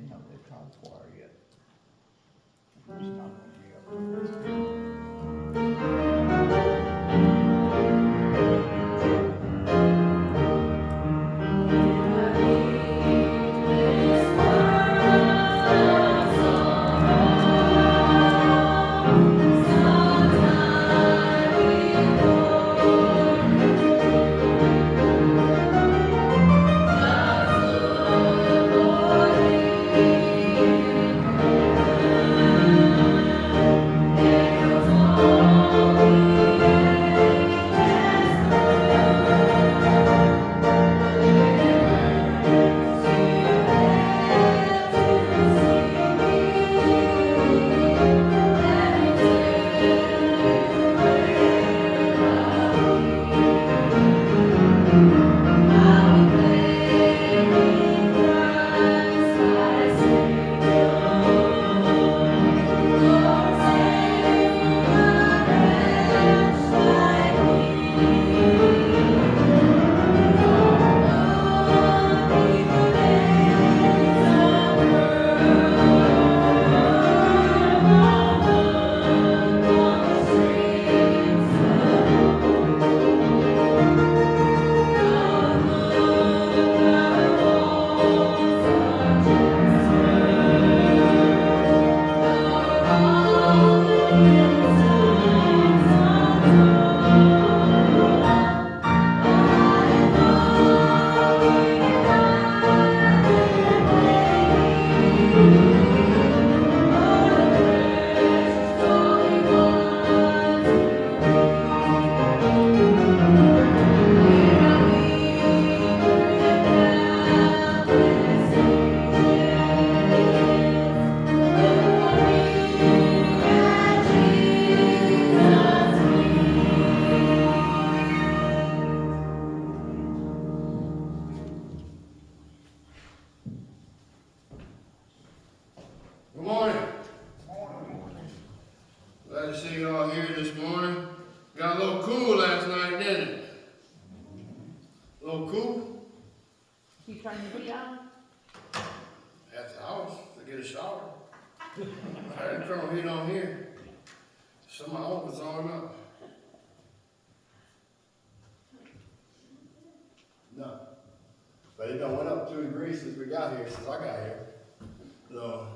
didn't know they called for it yet. It's not gonna be up. Good morning. Glad to see you all here this morning. Got a little cool last night, didn't it? A little cool? You turn the heat on? At the house to get a shower. I didn't turn the heat on here. So my oven was on up. No. But it done went up 2 degrees since we got here, since I got here. So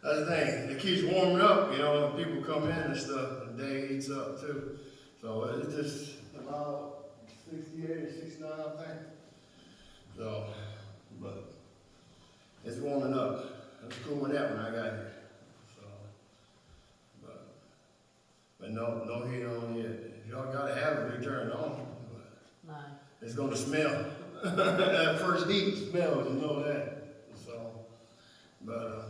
that's the thing. It keeps warming up, you know, when people come in and stuff, the day heats up too. So it's just about 68 or 69, I think. So, but it's warming up. It was cool with that when I got here. So, but no heat on yet. Y'all gotta have it be turned on. No. It's gonna smell. That first heat smells, you know that. So, but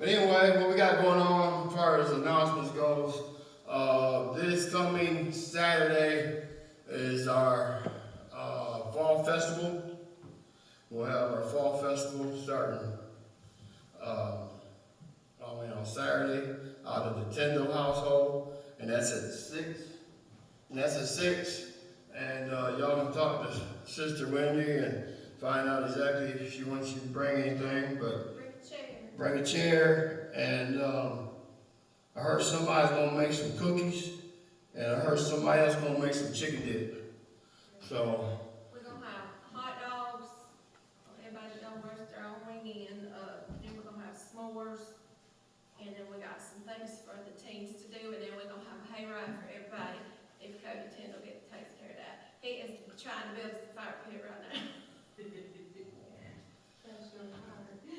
anyway, what we got going on as far as announcements goes, this coming Saturday is our fall festival. We'll have our fall festival starting on Saturday out of the Tyndall household, and that's at 6. And that's at 6. And y'all can talk to Sister Wendy and find out exactly if she wants you to bring anything, but bring a chair. And I heard somebody's gonna make some cookies, and I heard somebody else gonna make some chicken dip. So we're gonna have hot dogs. Everybody's gonna roast their own wing in. Then we're gonna have s'mores, and then we got some things for the teens to do, and then we're gonna have a hayride for everybody. If Cody Tyndall gets takes care of that, he is trying to build a fire pit right now.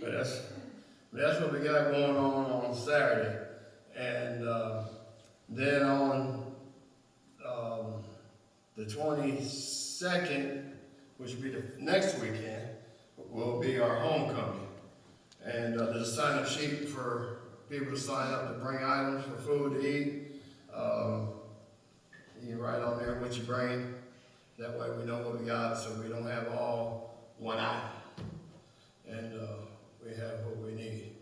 but that's what we got going on Saturday. And then on the 22nd, which will be the next weekend, will be our homecoming. And there's a sign-up sheet for people to sign up to bring items for food to eat. You can write on there what you bring. That way we know what we got, so we don't have all one item. And we have what we need.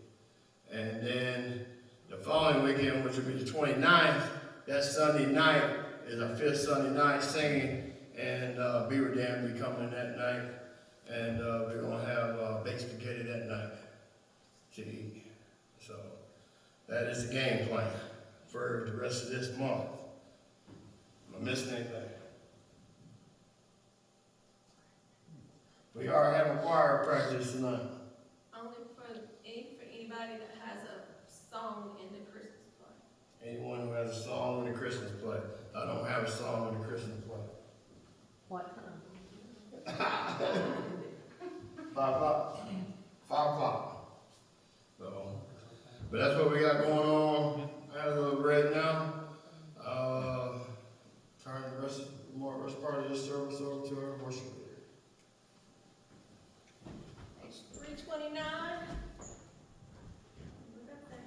And then the following weekend, which will be the 29th, that Sunday night is our 5th Sunday night singing, and Beaver Dam will be coming that night, and we're going to have baked spaghetti that night. to eat. So that is the game plan for the rest of this month. Am I missing anything? We are having choir practice tonight. Only for anybody that has a song in the Christmas play. Anyone who has a song in the Christmas play. I don't have a song in the Christmas play. What time? 5 o'clock? 5 o'clock. So, but that's what we got going on as of right now. Turn the rest part of this service over to our worship leader. Page 329. Look up there.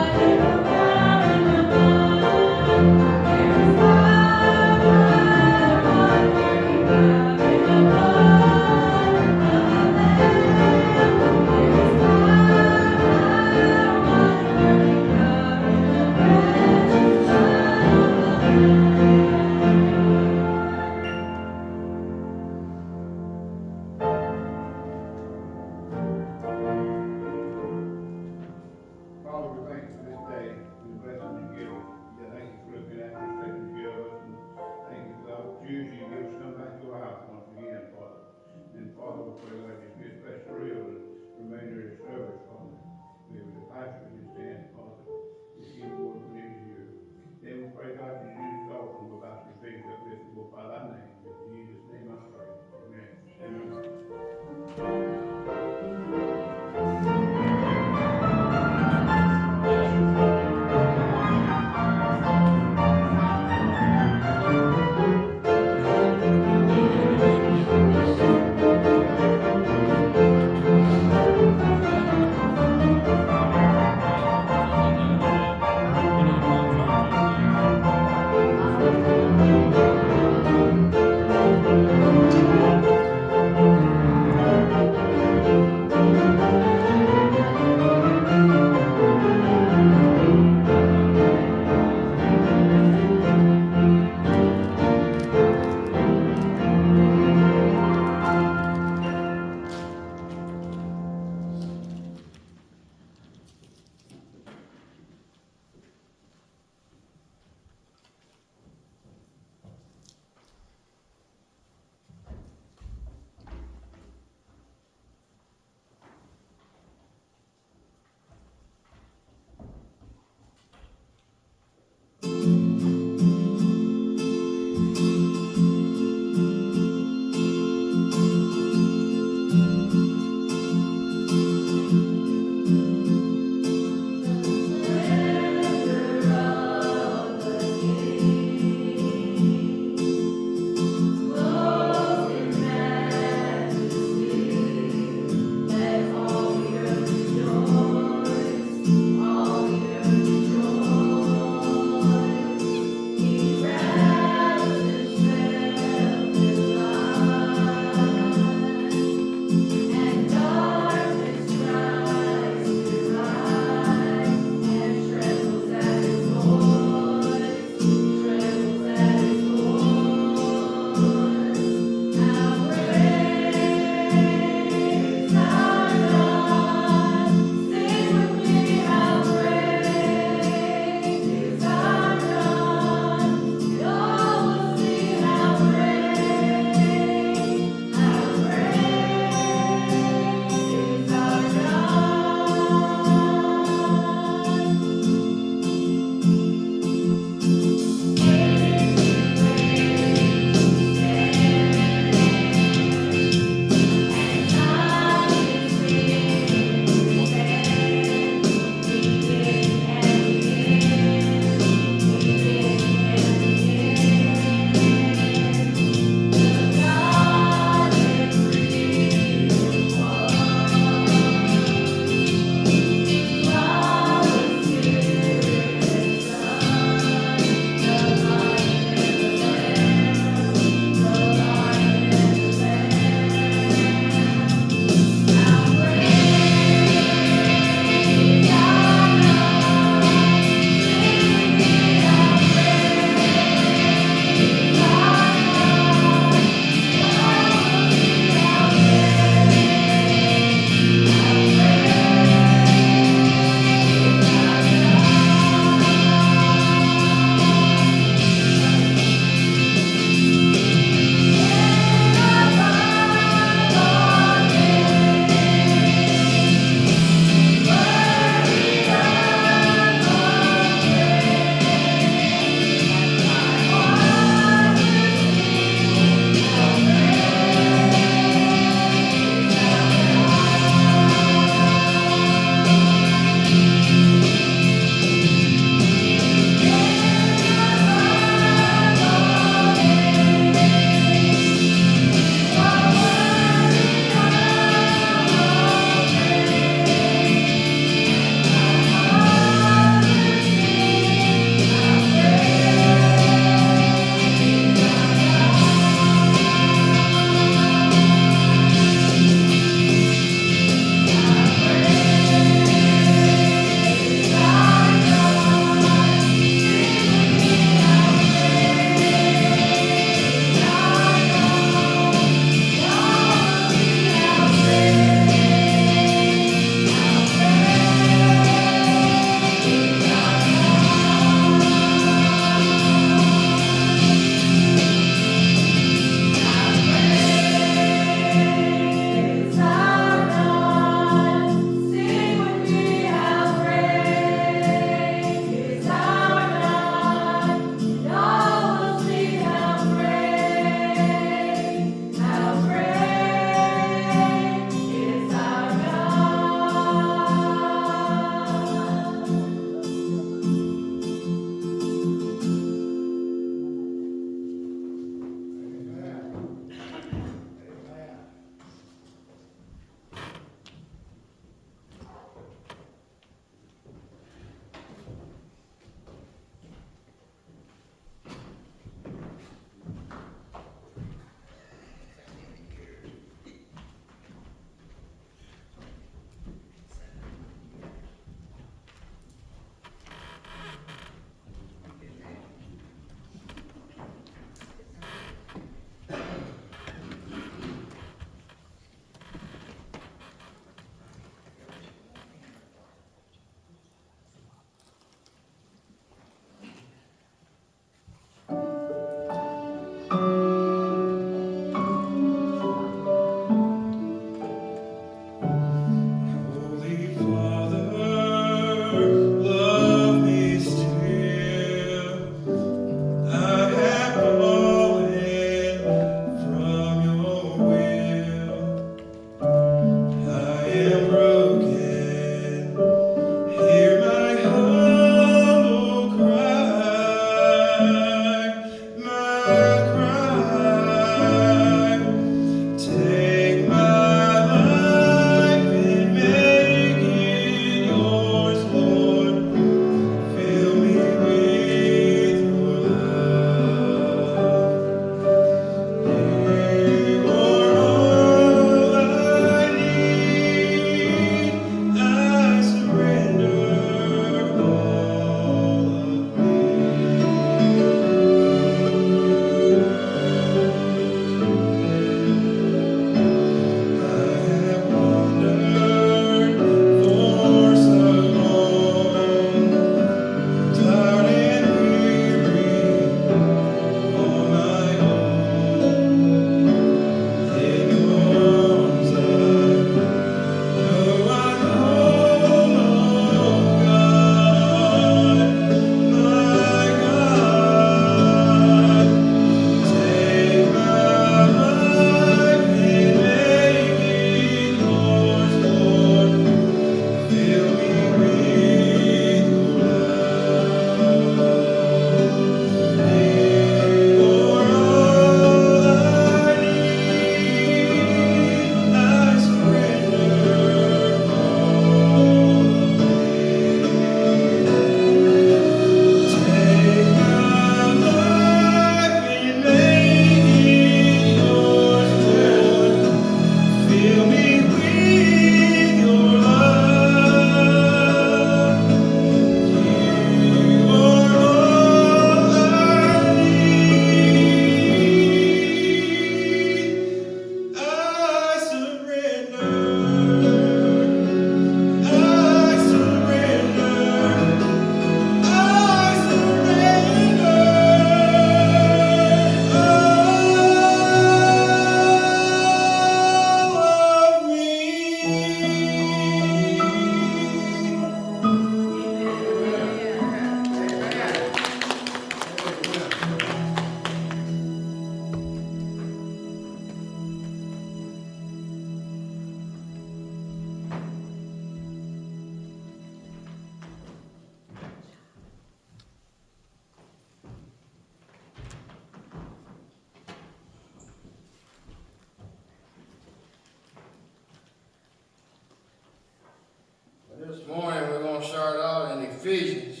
Ephesians.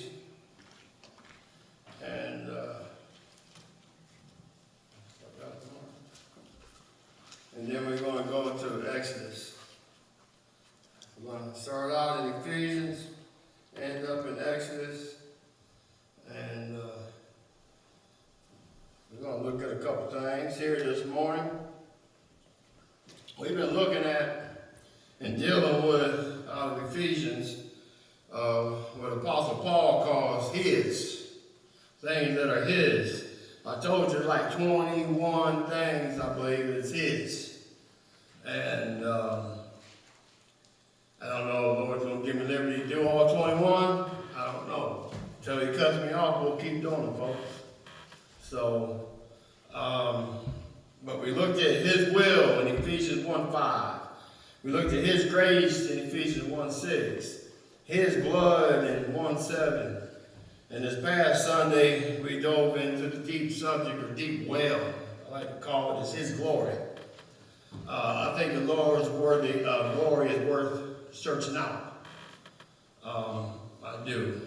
And, then we're going to go to Exodus. We're going to start out in Ephesians, end up in Exodus, and we're going to look at a couple things here this morning. We've been looking at and dealing with, out of Ephesians, what Apostle Paul calls his, things that are his. I told you like 21 things I believe is his. And I don't know if the Lord's going to give me liberty to do all 21. I don't know. Until he cuts me off, we'll keep doing it, folks. So, but we looked at his will in Ephesians 1:5. We looked at his grace in Ephesians 1:6. His blood in 1:7. And this past Sunday, we dove into the deep subject or deep well. I like to call it as his glory. I think the Lord's worthy glory is worth searching out. I do.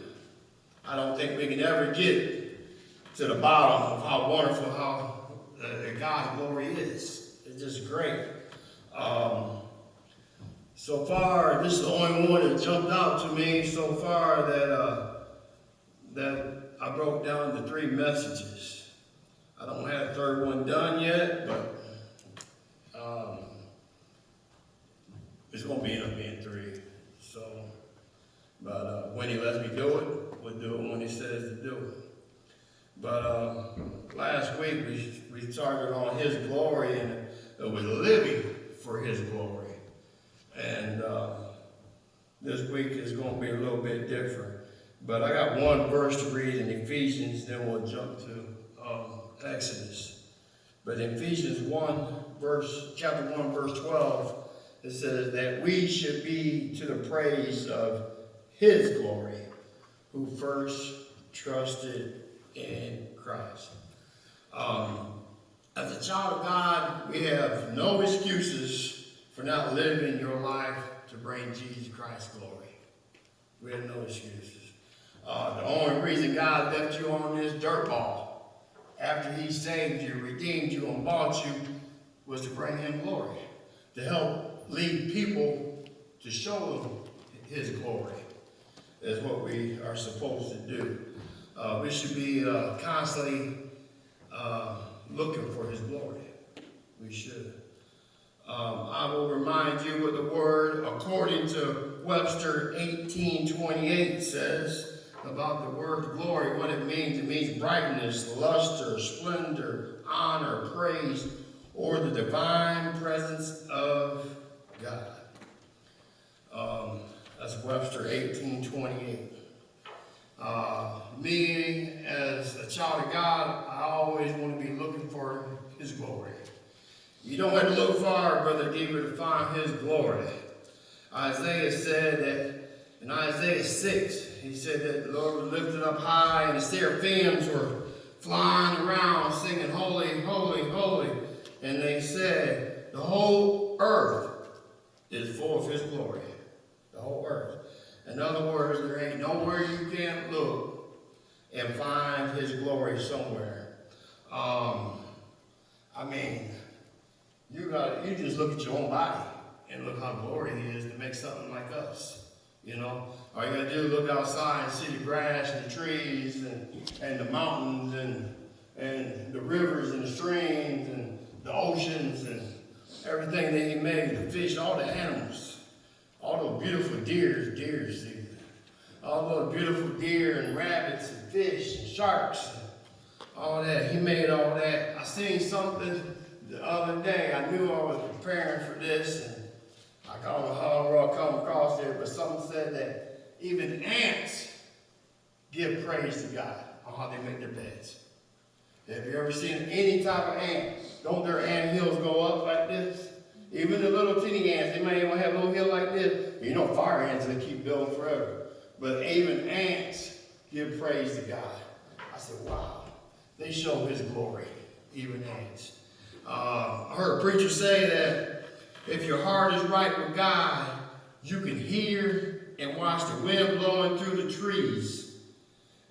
I don't think we can ever get to the bottom of how wonderful how God's glory is. It's just great. So far, this is the only one that jumped out to me so far that I broke down the 3 messages. I don't have the third one done yet, but it's going to be up being 3. So, but when he lets me do it, we'll do it when he says to do it. But last week we started on his glory, and it was living for his glory. And this week is going to be a little bit different. But I got one verse to read in Ephesians, then we'll jump to Exodus. But in Ephesians chapter 1, verse 12, it says that we should be to the praise of his glory, who first trusted in Christ. As a child of God, we have no excuses for not living your life to bring Jesus Christ glory. We have no excuses. The only reason God left you on this dirt ball after he saved you, redeemed you, and bought you was to bring him glory, to help lead people to show them his glory. Is what we are supposed to do. We should be constantly looking for his glory. We should. I will remind you what the word, according to Webster 1828, says about the word glory, what it means. It means brightness, luster, splendor, honor, praise, or the divine presence of God. That's Webster 1828. Me, as a child of God, I always want to be looking for his glory. You don't have to look far, Brother Deaver, to find his glory. Isaiah said that in Isaiah 6, he said that the Lord was lifted up high and the seraphims were flying around singing, holy, holy, holy. And they said, the whole earth is full of his glory. The whole earth. In other words, there ain't nowhere you can't look and find his glory somewhere. I mean, you just look at your own body and look how glory he is to make something like us. You know, all you gotta do is look outside and see the grass and the trees and the mountains and the rivers and the streams and the oceans and everything that he made, the fish, all the animals, all those beautiful deer, all those beautiful deer and rabbits and fish and sharks and all that. He made all that. I seen something the other day. I knew I was preparing for this, and I don't know how I'll come across it, but someone said that even ants give praise to God on how they make their beds. Have you ever seen any type of ant? Don't their ant hills go up like this? Even the little teeny ants, they might even have a little hill like this. You know, fire ants, they keep building forever. But even ants give praise to God. I said, wow, they show his glory, even ants. I heard a preacher say that if your heart is right with God, you can hear and watch the wind blowing through the trees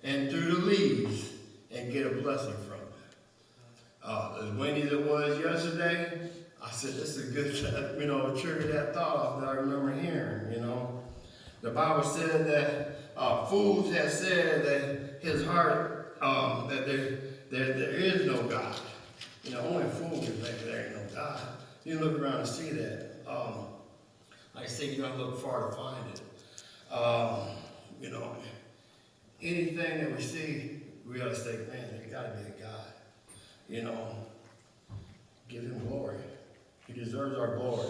and through the leaves and get a blessing from it. As windy as it was yesterday, I said, this is a good, trigger that thought off that I remember hearing, The Bible said that fools have said that his heart, that there is no God. Only fools can think there ain't no God. You look around and see that. Like I say, you don't look far to find it. Anything that we see, we ought to say, man, there's got to be a God. Give him glory. He deserves our glory.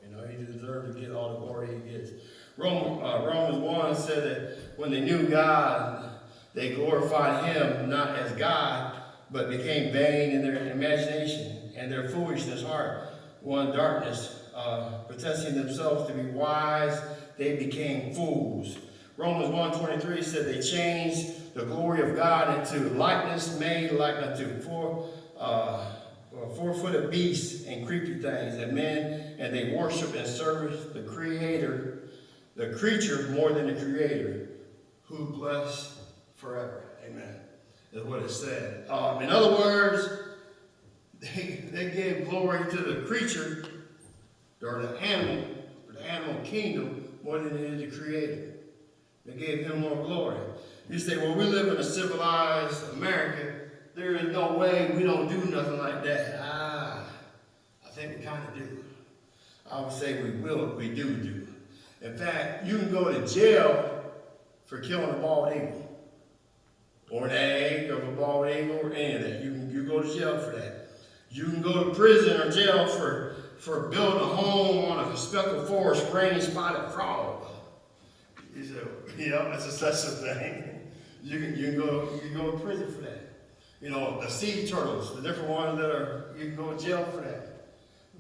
He deserves to get all the glory he gets. Romans 1 said that when they knew God, they glorified him not as God, but became vain in their imagination, and their foolishness heart won darkness. Protesting themselves to be wise, they became fools. Romans 1:23 said they changed the glory of God into likeness made like unto four-footed beasts and creepy things and men, and they worship and serve the creature more than the Creator, who bless forever. Amen. That's what it said. In other words, they gave glory to the creature or the animal kingdom more than they did the Creator. They gave him more glory. You say, well, we live in a civilized America. There is no way we don't do nothing like that. I think we kind of do. I would say we do. In fact, you can go to jail for killing a bald eagle, or an egg of a bald eagle, or any of that. You go to jail for that. You can go to prison or jail for building a home on a speckled forest, rain spotted frog. You say, yeah, that's such a thing. You can go to prison for that. The sea turtles, the different ones you can go to jail for that.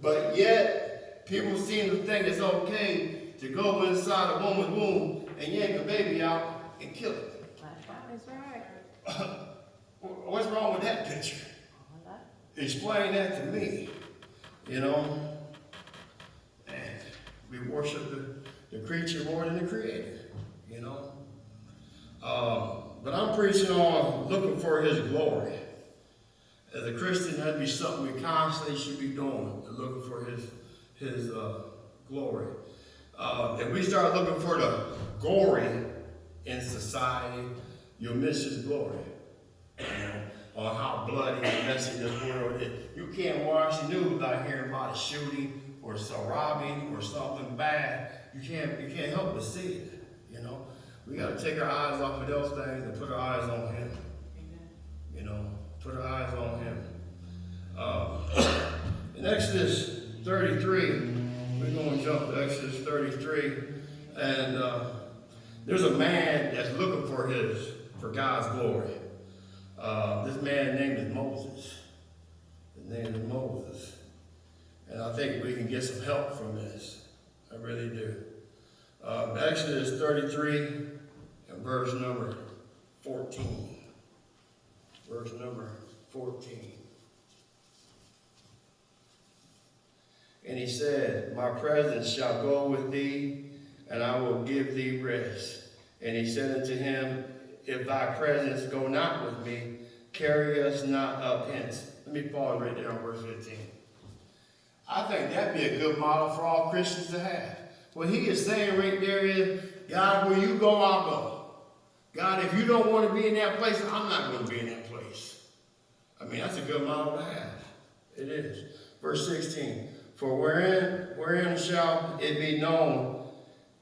But yet, people seem to think it's okay to go inside a woman's womb and yank a baby out and kill it. That's right. What's wrong with that picture? Explain that to me. And we worship the creature more than the Creator. But I'm preaching on looking for his glory. As a Christian, that'd be something we constantly should be doing, looking for his glory. If we start looking for the glory in society, you'll miss his glory. On how bloody and messy this world is. You can't watch the news without hearing about a shooting or some robbing or something bad. You can't help but see it. We got to take our eyes off of those things and put our eyes on him. Put our eyes on him. In Exodus 33, we're going to jump to Exodus 33, and there's a man that's looking for God's glory. This man's name is Moses. His name is Moses. And I think we can get some help from this. I really do. Exodus 33 and verse number 14. Verse number 14. And he said, my presence shall go with thee, and I will give thee rest. And he said unto him, if thy presence go not with me, carry us not up hence. Let me pause right there on verse 15. I think that'd be a good model for all Christians to have. What he is saying right there is, God, where you go, I'll go. God, if you don't want to be in that place, I'm not going to be in that place. That's a good model to have. It is. Verse 16. For wherein shall it be known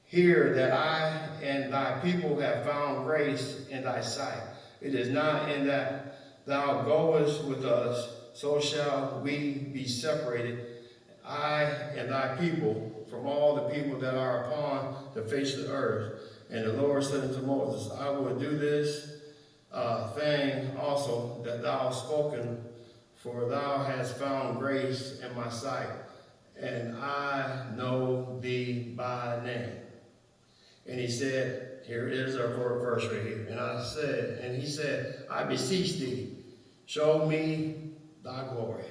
here that I and thy people have found grace in thy sight? It is not in that thou goest with us, so shall we be separated, I and thy people, from all the people that are upon the face of the earth. And the Lord said unto Moses, I will do this thing also that thou hast spoken, for thou hast found grace in my sight, and I know thee by name. And he said, here is our verse right here. And he said, I beseech thee, show me thy glory.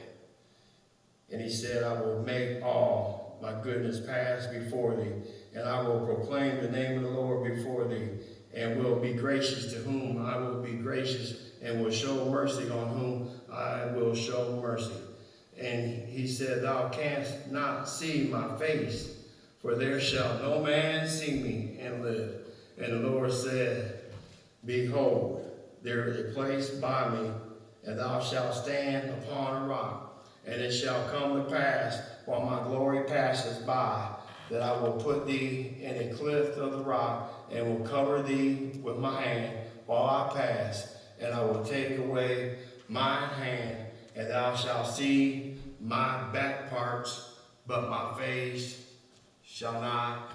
And he said, I will make all my goodness pass before thee, and I will proclaim the name of the Lord before thee, and will be gracious to whom I will be gracious, and will show mercy on whom I will show mercy. And he said, Thou canst not see my face, for there shall no man see me and live. And the Lord said, Behold, there is a place by me, and thou shalt stand upon a rock. And it shall come to pass, while my glory passes by, that I will put thee in a cleft of the rock, and will cover thee with my hand while I pass. And I will take away mine hand, and thou shalt see my back parts, but my face shall not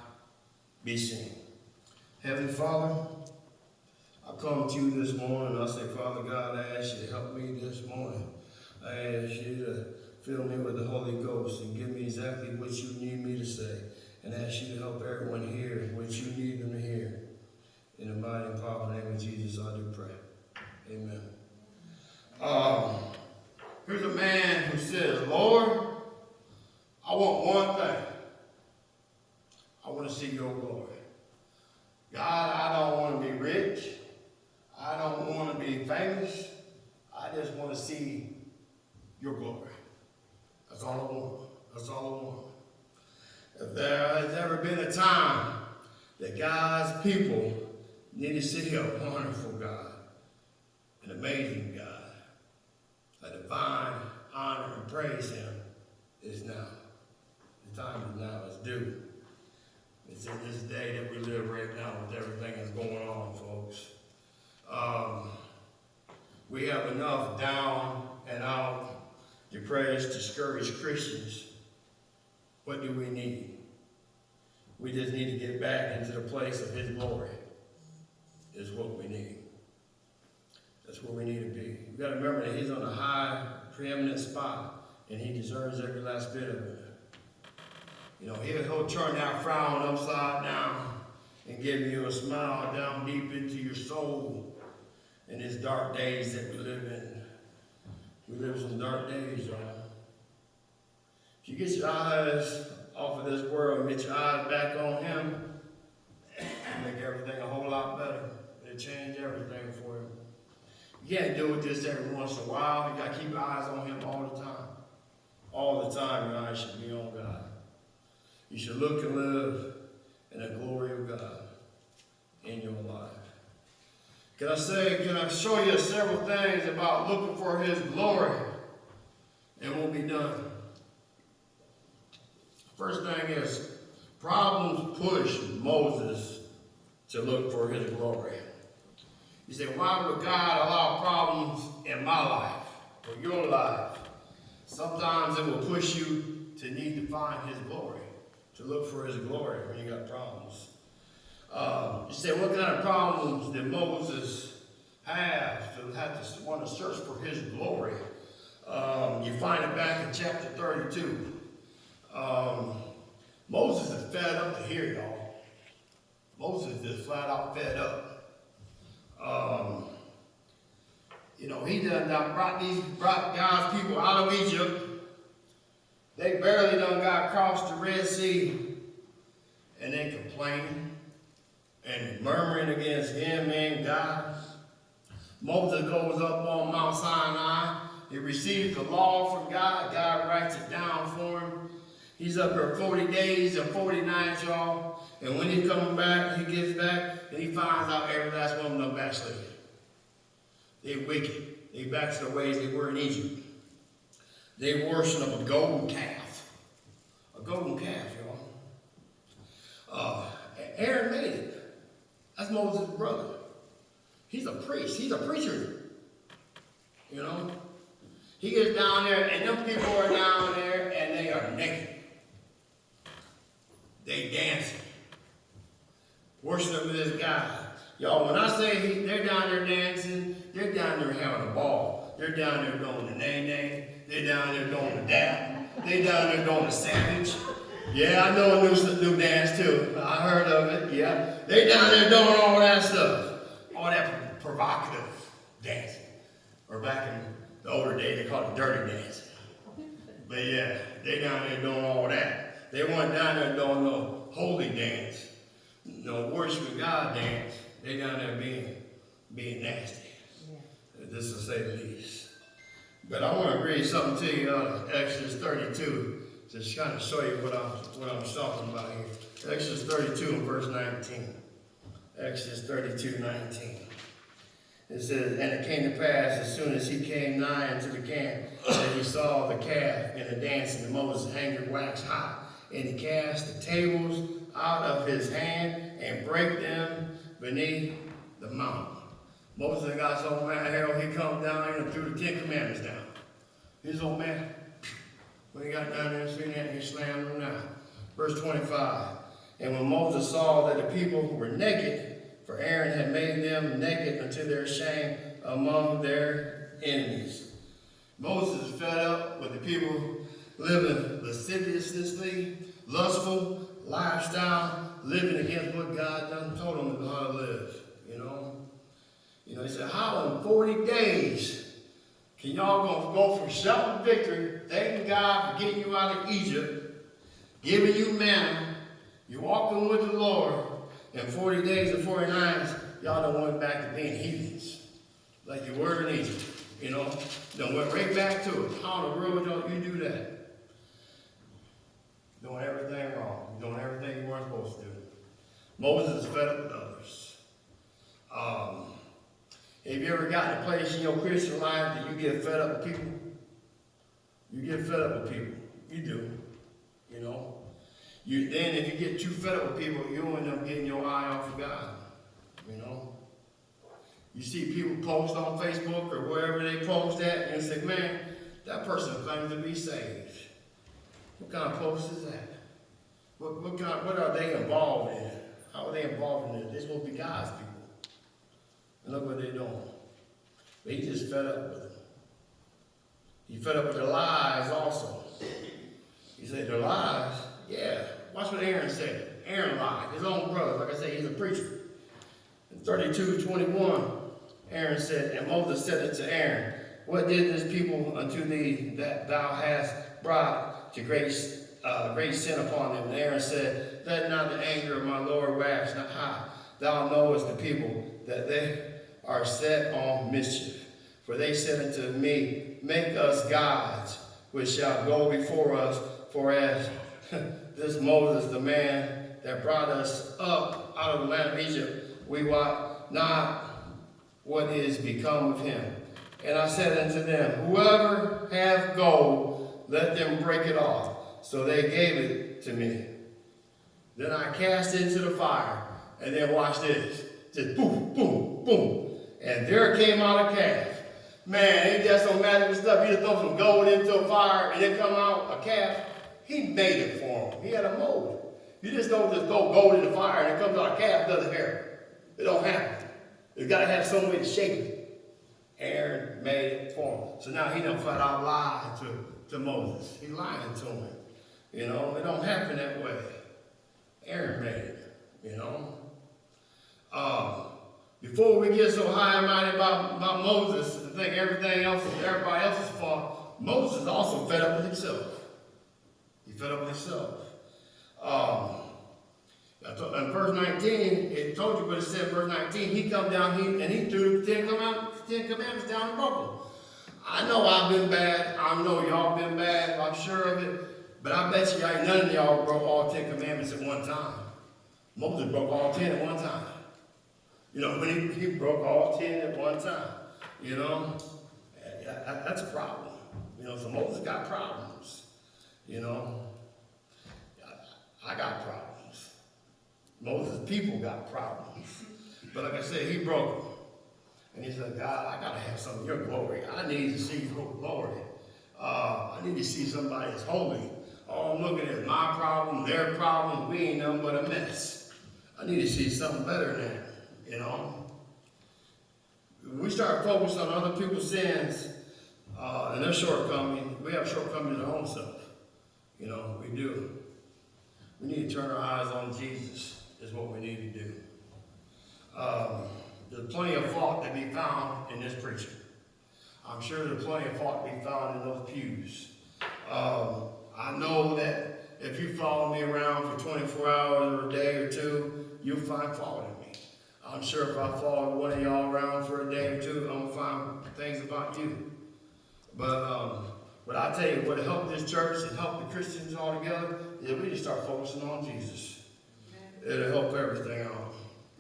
be seen. Heavenly Father, I come to you this morning, and I say, Father God, I ask you to help me this morning. I ask you to fill me with the Holy Ghost and give me exactly what you need me to say. And ask you to help everyone hear what you need them to hear. In the mighty and powerful name of Jesus, I do pray. Amen. Here's a man who says, Lord, I want one thing. I want to see your glory. God, I don't want to be rich. I don't want to be famous. I just want to see your glory. That's all I want. That's all I want. If there has ever been a time that God's people need to see a wonderful God, an amazing God, a divine honor and praise him, is now. The time is now. It's due. It's in this day that we live right now with everything that's going on, folks. We have enough down and out, depressed, discouraged Christians. What do we need? We just need to get back into the place of his glory, is what we need. That's where we need to be. You've got to remember that he's on a high, preeminent spot, and he deserves every last bit of it. You know, he'll turn that frown upside down and give you a smile down deep into your soul in these dark days that we live in. We live in dark days, y'all. If you get your eyes off of this world and get your eyes back on him, it'll make everything a whole lot better. It'll change everything for you. You can't do it just every once in a while. You got to keep your eyes on him all the time. All the time, your eyes should be on God. You should look and live in the glory of God in your life. Can I show you several things about looking for his glory? And we'll be done. First thing is, problems push Moses to look for his glory. You say, why would God allow problems in my life or your life? Sometimes it will push you to need to find his glory, to look for his glory when you got problems. You say, what kind of problems did Moses have to want to search for his glory? You find it back in chapter 32. Moses is fed up to hear, y'all. Moses is flat out fed up. He done brought God's people out of Egypt. They barely done got across the Red Sea, and they complaining and murmuring against him and God. Moses goes up on Mount Sinai. He receives the law from God. God writes it down for him. He's up there 40 days and 40 nights, y'all. And when he's coming back, he gets back, and he finds out every last one of them backslid. They wicked. They back to the ways they were in Egypt. They worship a golden calf. A golden calf, y'all. Aaron made it. That's Moses' brother. He's a priest. He's a preacher. He gets down there, and them people are down there, and they are naked. They dancing. Worshiping this God. Y'all, when I say they're down there dancing, they're down there having a ball. They're down there doing the nay-nay. They're down there doing the dap. They're down there doing the savage. Yeah, I know a new dance too. I heard of it, yeah. They're down there doing all that stuff. All that provocative dancing. Or back in the older days, they called it dirty dancing. But yeah, they down there doing all that. They weren't down there doing no holy dance, no worshiping God dance. They down there being nasty. This will say the least. But I want to read something to you out of Exodus 32, just kind of show you what I'm talking about here. Exodus 32 and verse 19. Exodus 32:19. It says, and it came to pass as soon as he came nigh unto the camp that he saw the calf and the dancing, and Moses' anger waxed hot, and he cast the tables out of his hand and brake them beneath the mountain. Moses got so mad, Harold, he come down here and threw the 10 Commandments down. His old man, when he got down there and seen that, he slammed them down. Verse 25. And when Moses saw that the people were naked, for Aaron had made them naked unto their shame among their enemies. Moses is fed up with the people living lasciviously, lustful lifestyle, living against what God done told them how to live, you know. He said, how in 40 days can y'all gonna go from shouting victory, thanking God for getting you out of Egypt, giving you manna, you're walking with the Lord, and 40 days and 40 nights, y'all done went back to being heathens, like you were in Egypt, you know. Done went right back to it. How in the world don't you do that? Doing everything wrong. Doing everything you weren't supposed to do. Moses is fed up with others. Have you ever gotten a place in your Christian life that you get fed up with people? You get fed up with people. You do. You know. Then if you get too fed up with people, you end up getting your eye off of God. You know. You see people post on Facebook or wherever they post at, and you say, man, that person claims to be saved. What kind of post is that? What are they involved in? How are they involved in it? They're supposed to be God's people. And look what they're doing. But he's just fed up with them. He's fed up with their lies also. He said, their lies? Yeah. Watch what Aaron said. Aaron lied. His own brother. Like I say, he's a preacher. In 32:21, Aaron said, and Moses said it to Aaron, what did this people unto thee that thou hast brought to great sin upon them? And Aaron said, let not the anger of my Lord wax not high. Thou knowest the people that they are set on mischief. For they said unto me, make us gods, which shall go before us. For as this Moses, the man that brought us up out of the land of Egypt, we wot not what is become of him. And I said unto them, whoever hath gold, let them break it off. So they gave it to me. Then I cast it into the fire. And then watch this. Just boom, boom, boom. And there came out a calf. Man, ain't that some magical stuff? You just throw some gold into a fire and then come out a calf. He made it for him. He had a mold. You just don't just throw gold in the fire and it comes out a calf, doesn't happen. It don't happen. It's got to have some way to shape it. Aaron made it for him. So now he done flat out lied to Moses. He lying to him. You know, it don't happen that way. Aaron made it, you know. Before we get so high and mighty about Moses and think everybody else's fault, Moses also fed up with himself. He fed up with himself. In verse 19, it told you what it said in verse 19. He come down and he threw the 10 Commandments down and broke them. I know I've been bad. I know y'all been bad. I'm sure of it. But I bet you ain't none of y'all broke all 10 Commandments at one time. Moses broke all 10 at one time. You know, when he broke all 10 at one time, you know, that's a problem. You know, so Moses got problems. You know, I got problems. Moses' people got problems. But like I said, he broke them. And he said, God, I got to have some of your glory. I need to see your glory. I need to see somebody that's holy. All I'm looking at my problem, their problem. We ain't nothing but a mess. I need to see something better than that. You know, we start focusing on other people's sins and their shortcomings. We have shortcomings in our own self. You know, we do. We need to turn our eyes on Jesus is what we need to do. There's plenty of fault to be found in this preacher. I'm sure there's plenty of fault to be found in those pews. I know that if you follow me around for 24 hours or a day or two, you'll find fault in me. I'm sure if I follow one of y'all around for a day or two, I'm gonna find things about you. But I tell you, what helped this church and help the Christians all together is we just start focusing on Jesus. It'll help everything out.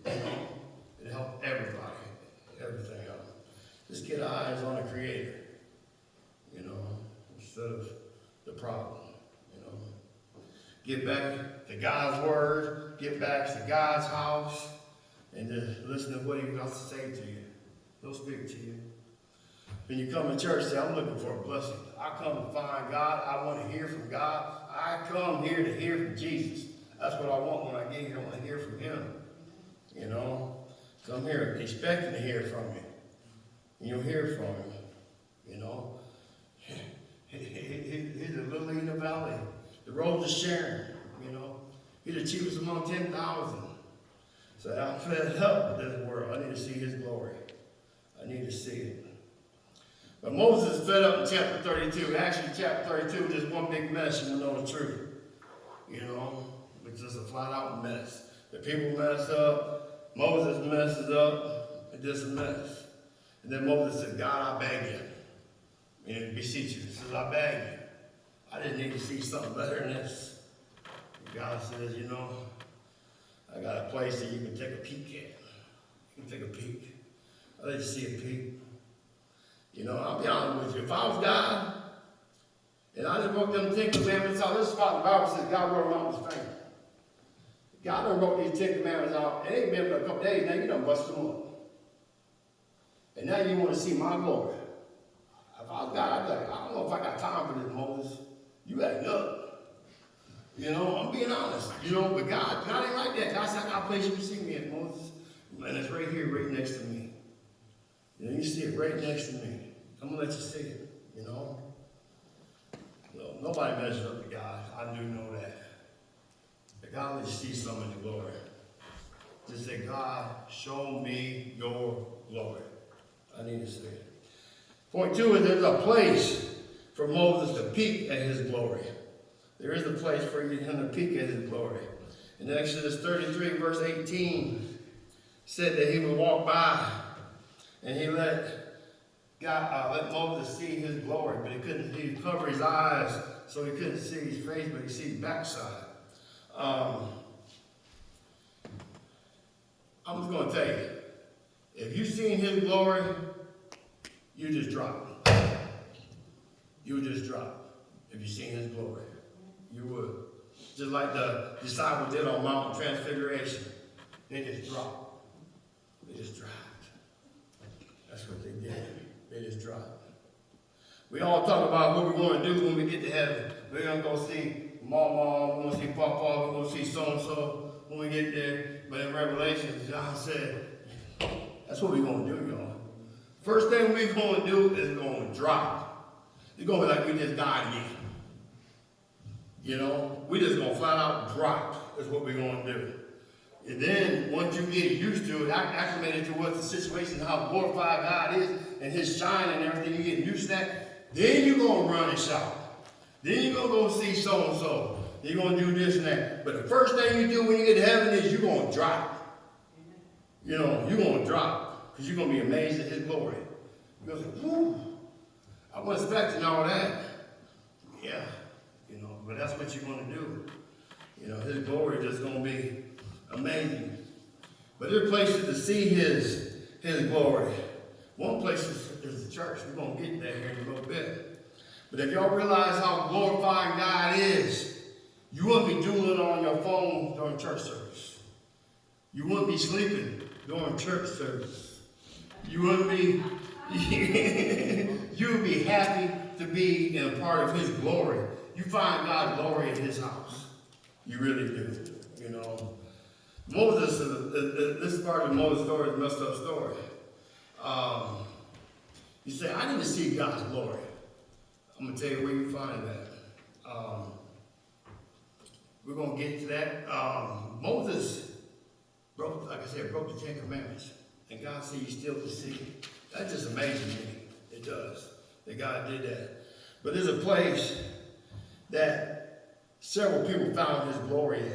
It'll help everybody, everything out. Just get eyes on the Creator, instead of the problem, Get back to God's Word, get back to God's house, and just listen to what He wants to say to you. He'll speak to you. When you come to church, say, I'm looking for a blessing. I come to find God. I want to hear from God. I come here to hear from Jesus. That's what I want when I get here. I want to hear from Him. Come here expecting to hear from Him. And you'll hear from Him. He's a lily in the valley. The rose of Sharon. He's the chiefest among 10,000. So I'm fed up with this world. I need to see His glory. I need to see it. But Moses is fed up in chapter 32. Actually, chapter 32 is just one big mess, you know the truth. It's just a flat-out mess. The people mess up. Moses messes up. It's just a mess. And then Moses says, God, I beg you. And beseech you. He says, I beg you. I didn't need to see something better than this. And God says, I got a place that you can take a peek at. You can take a peek. I let you see a peek. I'll be honest with you. If I was God, and I just wrote them 10 commandments out, this is why the Bible says God wrote them out with His finger. God done wrote these 10 commandments out. It ain't been but a couple days now, you done bust them up. And now you want to see my glory. If I was God, I'd be like, I don't know if I got time for this, Moses. You acting up. I'm being honest. But God ain't like that. God said, I got a place you can see me at, Moses. And it's right here, right next to me. You see it right next to me. I'm going to let you see it, Nobody measures up to God. I do know that. But God lets you see some of the glory. Just say, God, show me your glory. I need to see it. Point 2 is there's a place for Moses to peek at his glory. There is a place for him to peek at his glory. In Exodus 33, verse 18, said that he would walk by and he let Moses see his glory, but he covered his eyes so he couldn't see his face, but he see his backside. I'm just going to tell you, if you've seen his glory, you just drop. You would just drop if you've seen his glory. You would. Just like the disciples did on Mount Transfiguration. They just dropped. They just dropped. That's what they did. They just dropped. We all talk about what we're going to do when we get to heaven. We're going to go see Mama, we're going to see Papa, we're going to see so-and-so when we get there. But in Revelation, John said, that's what we're going to do, y'all. First thing we're going to do is going to drop. It's going to be like we just died again. We just going to flat out drop is what we're going to do. And then, once you get used to it, acclimated to what the situation, how glorified God is, and His shine and everything, you get used to that, then you're going to run and shout. Then you're going to go see so-and-so. You're going to do this and that. But the first thing you do when you get to heaven is you're going to drop. You're going to drop. Because you're going to be amazed at His glory. You're going to say, whew, I wasn't expecting all that. Yeah, but that's what you're going to do. His glory is just going to be amazing. But there are places to see His glory. One place is the church. We're going to get there here in a little bit. But if y'all realize how glorifying God is, you wouldn't be doing it on your phone during church service. You wouldn't be sleeping during church service. You wouldn't be, you would be happy to be in a part of His glory. You find God's glory in His house. You really do, Moses, this part of Moses' story is a messed up story. You say, I need to see God's glory. I'm going to tell you where you find that. We're going to get to that. Moses broke the 10 Commandments. And God said, you still can see it. That just amazes me. It does. That God did that. But there's a place that several people found his glory in.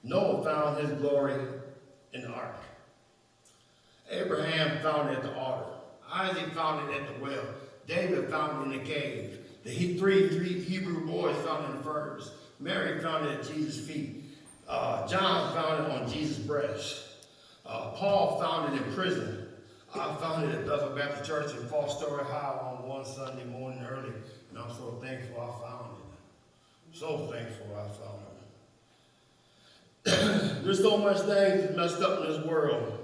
Noah found his glory in the ark. Abraham found it at the altar. Isaac found it at the well. David found it in the cave. The three Hebrew boys found it in the furnace. Mary found it at Jesus' feet. John found it on Jesus' breast. Paul found it in prison. I found it at Bethel Baptist Church in Foster, Ohio on one Sunday morning early, and I'm so thankful I found it. So thankful I found it. There's so much things messed up in this world,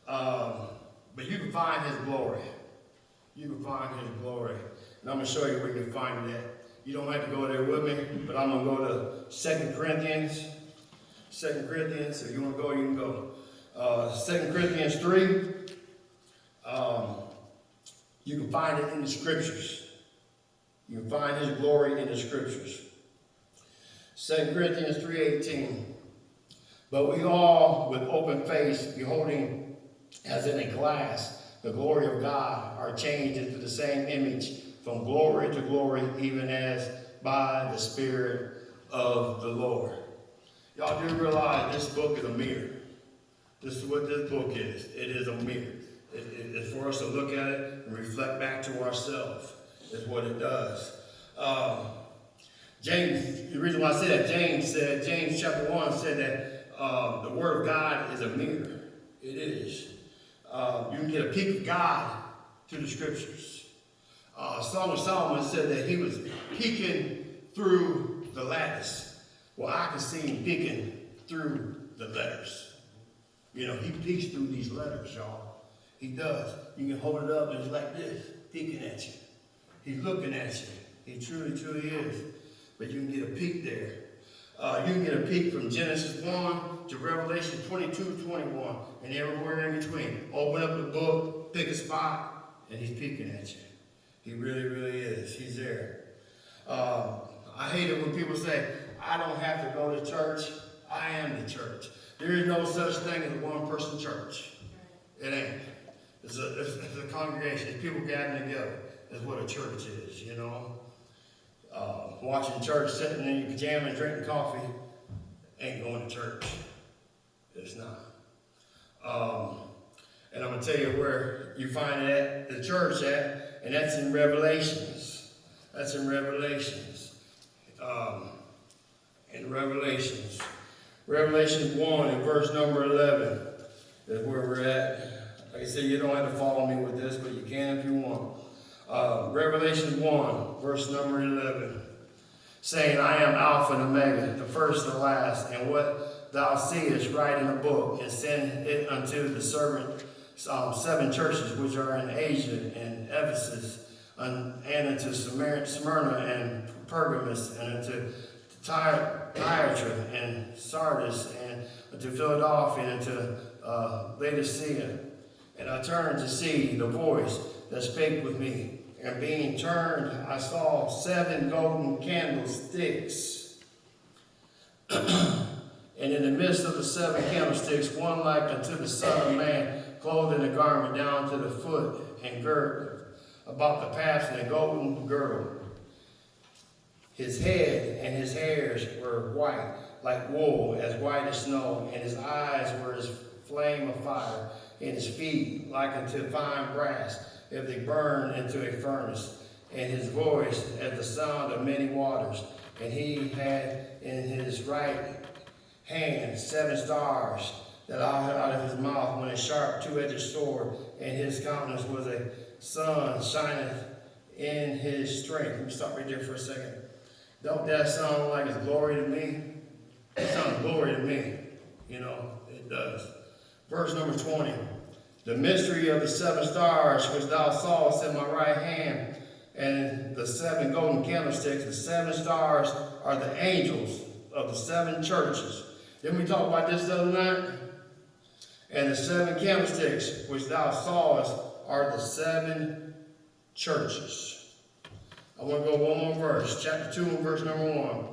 but you can find his glory. You can find his glory. And I'm going to show you where you can find it at. You don't have to go there with me, but I'm going to go to 2 Corinthians. 2 Corinthians, if you want to go, you can go. 2 Corinthians 3. You can find it in the scriptures. You can find his glory in the scriptures. 2 Corinthians 3:18. But we all, with open face, beholding as in a glass the glory of God, are changed into the same image from glory to glory, even as by the Spirit of the Lord. Y'all do realize this book is a mirror. This is what this book is. It is a mirror. It's for us to look at it and reflect back to ourselves. Is what it does. James, the reason why I say that, James chapter 1 said that the Word of God is a mirror. It is. You can get a peek of God through the Scriptures. Song of Solomon said that he was peeking through the lattice. Well, I can see him peeking through the letters. You know, he peeks through these letters, y'all. He does. You can hold it up and it's like this, peeking at you. He's looking at you. He truly, truly is. But you can get a peek there. You can get a peek from Genesis 1 to Revelation 22:21, and everywhere in between. Open up the book, pick a spot, and he's peeking at you. He really, really is. He's there. I hate it when people say, I don't have to go to church. I am the church. There is no such thing as a one-person church. It ain't. It's a congregation. It's people gathering together. That's what a church is, you know. Watching church, sitting in your pajamas, drinking coffee, ain't going to church. It's not. And I'm going to tell you where you find it at, the church at, and that's in Revelations. That's in Revelations. Revelation 1 and verse number 11 is where we're at. Like I said, you don't have to follow me with this, but you can if you want. Revelation 1, verse number 11, saying, I am Alpha and Omega, the first and the last, and what thou seest, write in a book, and send it unto the seven churches which are in Asia, and Ephesus, and unto Smyrna, and Pergamos, and unto Thyatira, and Sardis, and unto Philadelphia, and unto Laodicea. And I turned to see the voice that spake with me. And being turned, I saw 7 golden candlesticks. And in the midst of the 7 candlesticks, one like unto the Son of Man, clothed in a garment down to the foot, and girded about the paps in a golden girdle. His head and his hairs were white, like wool, as white as snow, and his eyes were as flame of fire, and his feet like unto fine brass, if they burn into a furnace, and his voice as the sound of many waters. And he had in his right hand 7 stars, that out of his mouth went a sharp 2-edged sword, and his countenance was a sun shineth in his strength. Let me stop right there for a second. Don't that sound like it's glory to me? It sounds glory to me. You know, it does. Verse number 20. The mystery of the 7 stars which thou sawest in my right hand, and the 7 golden candlesticks. The 7 stars are the angels of the 7 churches. Didn't we talk about this the other night? And the 7 candlesticks which thou sawest are the 7 churches. I want to go one more verse. Chapter 2 and verse number 1.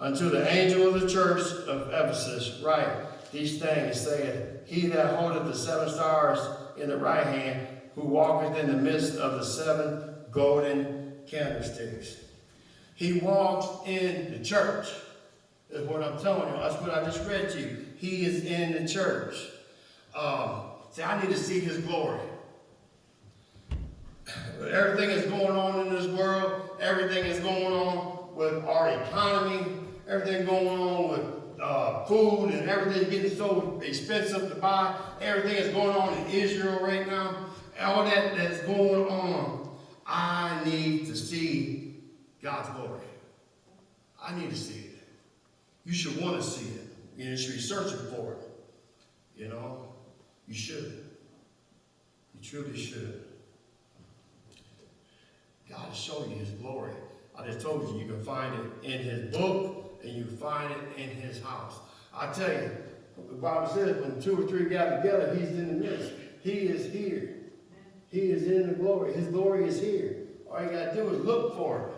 Unto the angel of the church of Ephesus write these things, saith, He that holdeth the 7 stars in the right hand, who walketh in the midst of the 7 golden candlesticks. He walks in the church. That's what I'm telling you. That's what I just read to you. He is in the church. See, I need to see his glory. Everything is going on in this world. Everything is going on with our economy. Everything going on with food and everything getting so expensive to buy. Everything is going on in Israel right now. All that's going on. I need to see God's glory. I need to see it. You should want to see it. You should be searching for it. You know, you should. You truly should. God will show you his glory. I just told you, you can find it in his book and you can find it in his house. I tell you, the Bible says when 2 or 3 gather together, he's in the midst. He is here. He is in the glory. His glory is here. All you got to do is look for it.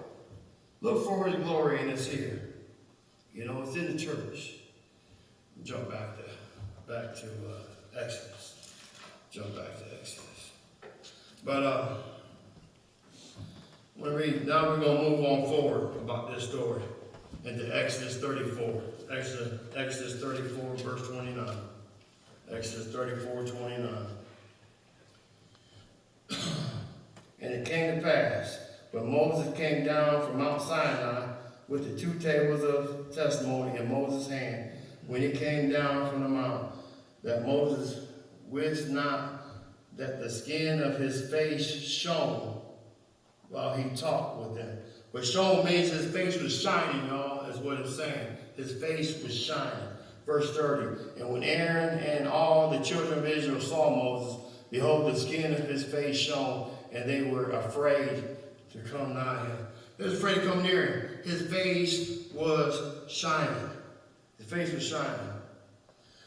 Look for his glory and it's here. You know, it's in the church. Jump back to Exodus. Jump back to Exodus. But now we're going to move on forward about this story into Exodus 34. Exodus 34, verse 29. Exodus 34, 29. And it came to pass, when Moses came down from Mount Sinai with the 2 tables of testimony in Moses' hand, when he came down from the mount, that Moses wist not that the skin of his face shone while he talked with them. But shone means his face was shining, y'all, is what it's saying. His face was shining. Verse 30, and when Aaron and all the children of Israel saw Moses, behold, the skin of his face shone, and they were afraid to come nigh him. They were afraid to come near him. His face was shining. His face was shining.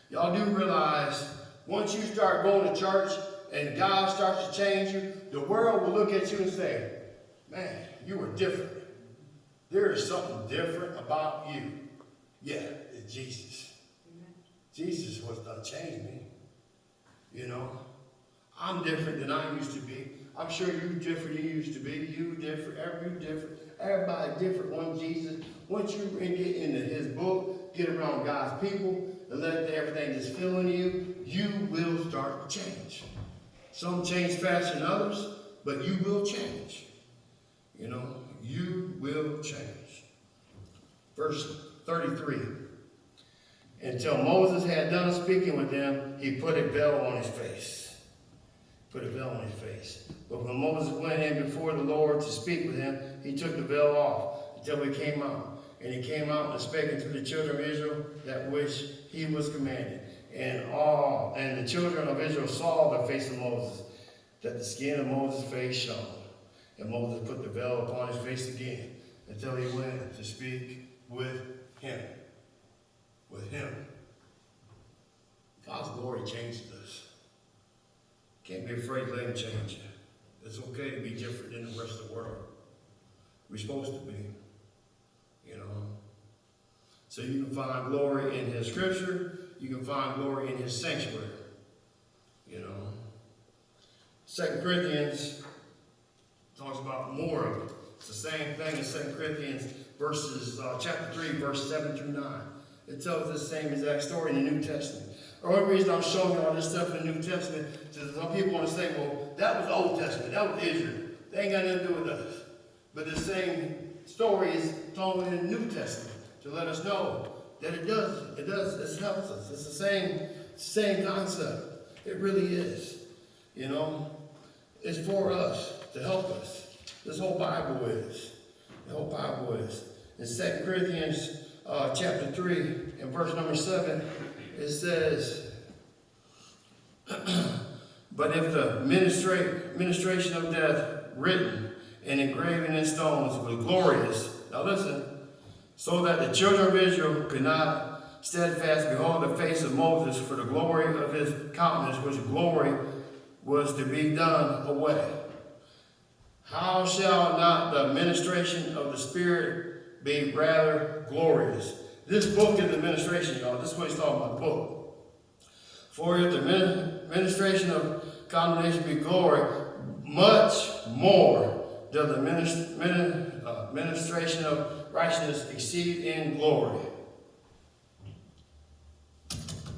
Y'all do realize, once you start going to church and God starts to change you, the world will look at you and say, man, you were different. There is something different about you. Yeah, it's Jesus. Amen. Jesus was done changed me. You know, I'm different than I used to be. I'm sure you're different than you used to be. You different, everybody different. Once you get into his book, get around God's people, and let everything just fill in you, you will start to change. Some change faster than others, but you will change. You know, you will change. Verse 33. Until Moses had done speaking with them, he put a veil on his face. Put a veil on his face. But when Moses went in before the Lord to speak with him, he took the veil off until he came out. And he came out and spake unto the children of Israel that which he was commanded. And the children of Israel saw the face of Moses, that the skin of Moses' face shone. And Moses put the veil upon his face again until he went to speak with him. With him. God's glory changes us. Can't be afraid to let him change you. It's okay to be different than the rest of the world. We're supposed to be. You know. So you can find glory in his scripture. You can find glory in his sanctuary. You know. 2 Corinthians talks about more of it. It's the same thing in 2 Corinthians chapter 3, verse 7 through 9. It tells the same exact story in the New Testament. The only reason I'm showing you all this stuff in the New Testament is some people want to say, well, that was the Old Testament. That was Israel. They ain't got nothing to do with us. But the same story is told in the New Testament to let us know that it helps us. It's the same concept. It really is. You know, it's for us, to help us. This whole Bible is. The whole Bible is. In 2 Corinthians chapter 3 and verse number 7, it says, but if the ministration of death written and engraven in stones was glorious, now listen, so that the children of Israel could not steadfast behold the face of Moses for the glory of his countenance, which glory was to be done away. How shall not the ministration of the Spirit be rather glorious? This book is the ministration, y'all. This is what he's talking about, the book. For if the ministration of condemnation be glory, much more does the administration of righteousness exceed in glory.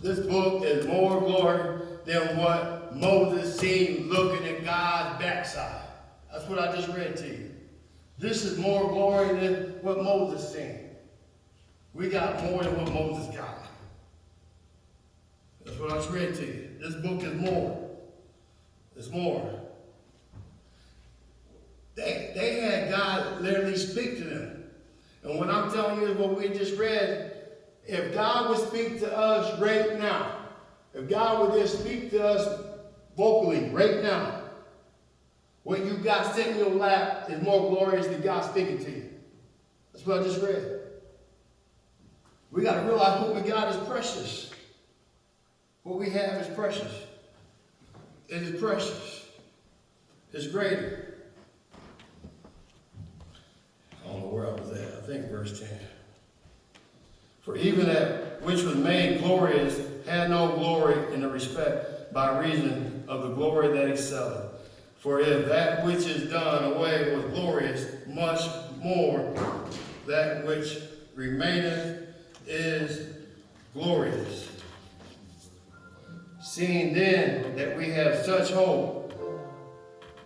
This book is more glory than what Moses seen looking at God's backside. That's what I just read to you. This is more glory than what Moses seen. We got more than what Moses got. That's what I just read to you. This book is more. It's more. They had God literally speak to them. And what I'm telling you is what we just read. If God would speak to us right now, if God would just speak to us vocally right now, what you got sitting in your lap is more glorious than God speaking to you. That's what I just read. We got to realize what we got is precious. What we have is precious. It is precious. It's greater. I don't know where I was at. I think verse 10. For even that which was made glorious had no glory in the respect by reason of the glory that excelleth. For if that which is done away was glorious, much more that which remaineth is glorious. Seeing then that we have such hope,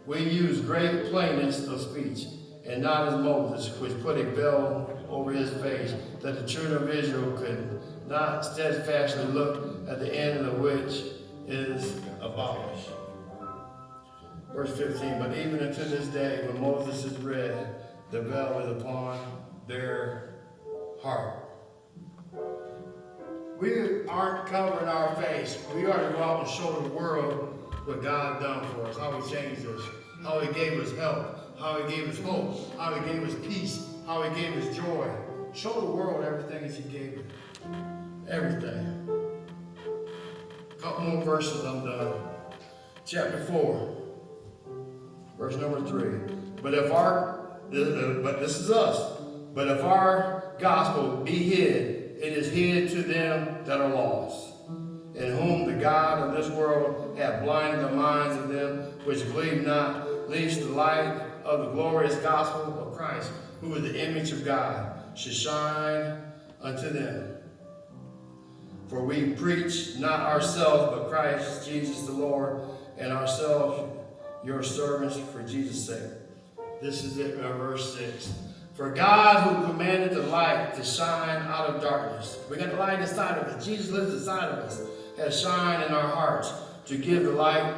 we use great plainness of speech, and not as Moses, which put a veil over his face, that the children of Israel could not steadfastly look at the end of which is abolished. Verse 15, but even unto this day, when Moses is read, the veil is upon their heart. We aren't covering our face. We are to go out and show the world what God done for us, how he changed us, how he gave us help, how he gave us hope, how he gave us peace, how he gave us joy. Show the world everything that he gave us. Everything. A couple more verses, I'm done. Chapter 4, verse number 3. But this is us. But if our gospel be hid, it is hid to them that are lost, in whom the God of this world hath blinded the minds of them which believe not, lest the light of the glorious gospel of Christ, who is the image of God, should shine unto them. For we preach not ourselves, but Christ Jesus the Lord, and ourselves your servants for Jesus' sake. This is it, verse 6. For God, who commanded the light to shine out of darkness, we got the light inside of us. Jesus lives inside of us, has shined in our hearts to give the light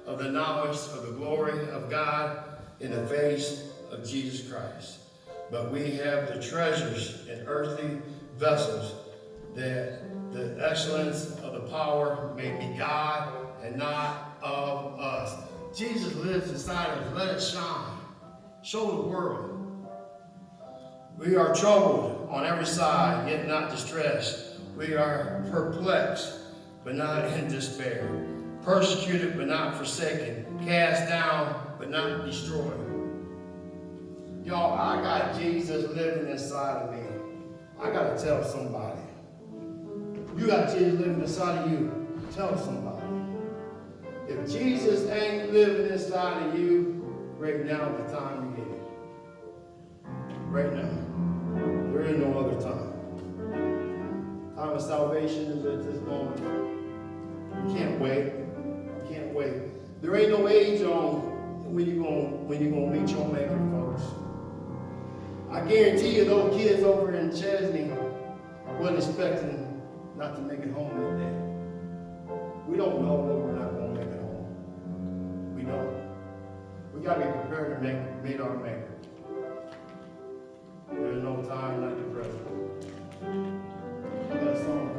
of the knowledge of the glory of God in the face of Jesus Christ. But we have the treasures in earthly vessels, that the excellence of the power may be God and not of us. Jesus lives inside of us. Let it shine. Show the world. We are troubled on every side, yet not distressed. We are perplexed, but not in despair. Persecuted, but not forsaken. Cast down, but not destroyed. Y'all, I got Jesus living inside of me. I got to tell somebody. You got Jesus living inside of you. Tell somebody. If Jesus ain't living inside of you, right now is the time you get it. Right now. There is no other time. Time of salvation is at this moment. You can't wait. You can't wait. There ain't no age on when you're gonna meet your maker, folks. I guarantee you those kids over in Chesney wasn't expecting not to make it home that day. We don't know that we're not gonna make it home. We don't. We gotta be prepared to meet our maker. There's no time like the present. That song.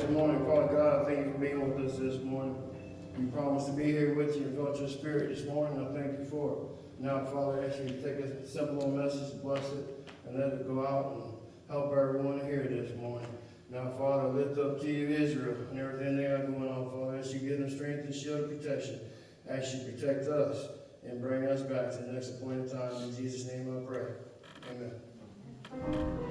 this morning. Father God, I thank you for being with us this morning. You promised to be here with you and felt your spirit this morning. I thank you for it. Now, Father, I ask you to take a simple little message, bless it, and let it go out and help everyone here this morning. Now, Father, I lift up to you Israel and everything they have going on, Father. I ask you to give them strength and shield of protection. I ask you to protect us and bring us back to the next appointed time. In Jesus' name I pray. Amen.